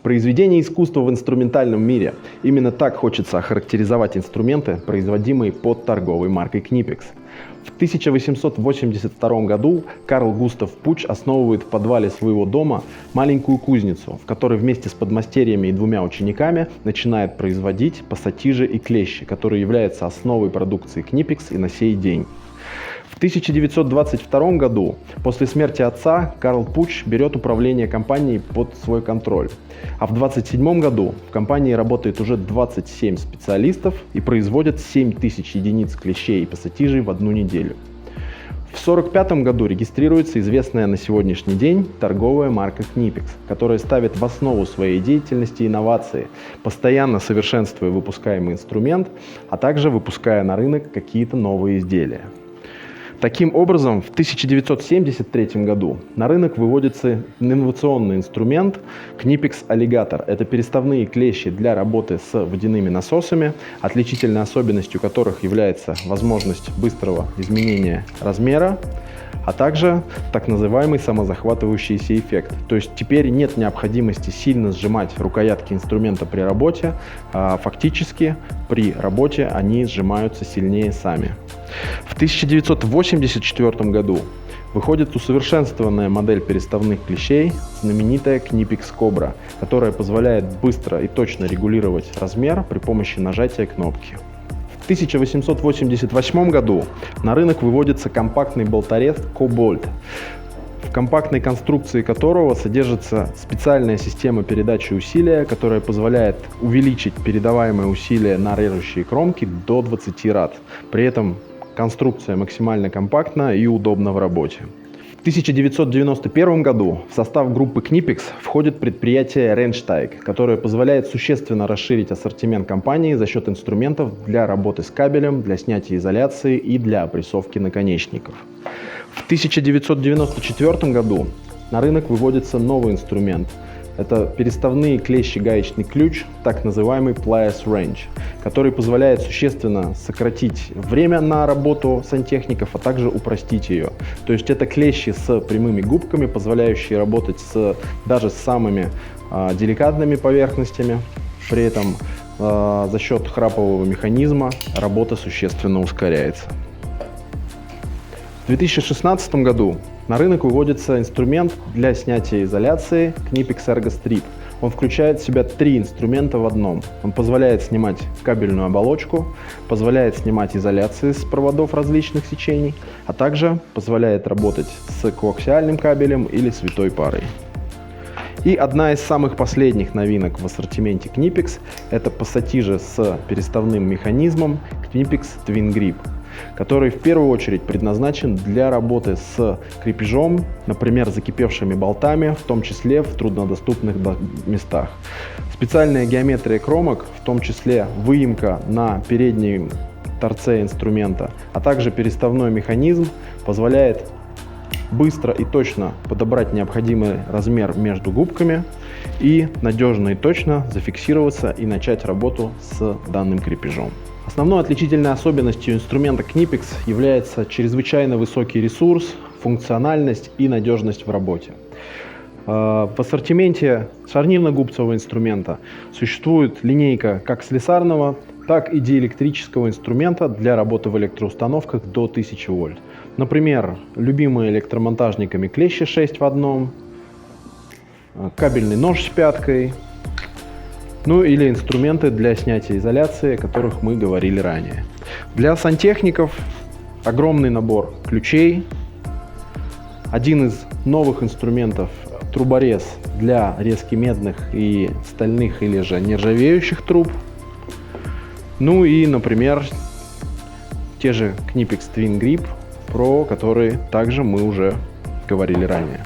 Произведение искусства в инструментальном мире. Именно так хочется охарактеризовать инструменты, производимые под торговой маркой Knipex. В 1882 году Карл Густав Пуч основывает в подвале своего дома маленькую кузницу, в которой вместе с подмастерьями и двумя учениками начинает производить пассатижи и клещи, которые являются основой продукции Knipex и на сей день. В 1922 году, после смерти отца, Карл Пуч берет управление компанией под свой контроль. А в 1927 году в компании работает уже 27 специалистов и производят 7000 единиц клещей и пассатижей в одну неделю. В 1945 году регистрируется известная на сегодняшний день торговая марка Knipex, которая ставит в основу своей деятельности инновации, постоянно совершенствуя выпускаемый инструмент, а также выпуская на рынок какие-то новые изделия. Таким образом, в 1973 году на рынок выводится инновационный инструмент Knipex Alligator. Это переставные клещи для работы с водяными насосами, отличительной особенностью которых является возможность быстрого изменения размера, а также так называемый самозахватывающийся эффект. То есть теперь нет необходимости сильно сжимать рукоятки инструмента при работе, а фактически при работе они сжимаются сильнее сами. В 1984 году выходит усовершенствованная модель переставных клещей, знаменитая Knipex Cobra, которая позволяет быстро и точно регулировать размер при помощи нажатия кнопки. В 1888 году на рынок выводится компактный болторез Cobalt, в компактной конструкции которого содержится специальная система передачи усилия, которая позволяет увеличить передаваемое усилие на режущие кромки до 20 рад. При этом конструкция максимально компактна и удобна в работе. В 1991 году в состав группы Knipex входит предприятие Rennsteig, которое позволяет существенно расширить ассортимент компании за счет инструментов для работы с кабелем, для снятия изоляции и для опрессовки наконечников. В 1994 году на рынок выводится новый инструмент. Это переставные клещи-гаечный ключ, так называемый Pliers Wrench, который позволяет существенно сократить время на работу сантехников, а также упростить ее. То есть это клещи с прямыми губками, позволяющие работать даже с самыми деликатными поверхностями. При этом за счет храпового механизма работа существенно ускоряется. В 2016 году на рынок выводится инструмент для снятия изоляции Knipex Ergo Strip. Он включает в себя 3 инструмента в одном. Он позволяет снимать кабельную оболочку, позволяет снимать изоляции с проводов различных сечений, а также позволяет работать с коаксиальным кабелем или с витой парой. И одна из самых последних новинок в ассортименте Knipex – это пассатижи с переставным механизмом Knipex Twin Grip, который в первую очередь предназначен для работы с крепежом, например, закипевшими болтами, в том числе в труднодоступных местах. Специальная геометрия кромок, в том числе выемка на переднем торце инструмента, а также переставной механизм позволяет быстро и точно подобрать необходимый размер между губками и надежно и точно зафиксироваться и начать работу с данным крепежом. Основной отличительной особенностью инструмента Knipex является чрезвычайно высокий ресурс, функциональность и надежность в работе. В ассортименте шарнирно-губцевого инструмента существует линейка как слесарного, так и диэлектрического инструмента для работы в электроустановках до 1000 вольт. Например, любимые электромонтажниками клещи 6 в 1, кабельный нож с пяткой, ну или инструменты для снятия изоляции, о которых мы говорили ранее. Для сантехников огромный набор ключей, один из новых инструментов – труборез для резки медных и стальных или же нержавеющих труб. Ну и, например, те же Knipex Twin Grip, про которые также мы уже говорили ранее.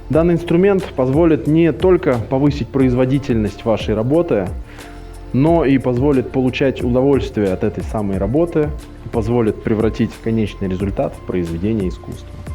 Данный инструмент позволит не только повысить производительность вашей работы, но и позволит получать удовольствие от этой самой работы и позволит превратить конечный результат в произведение искусства.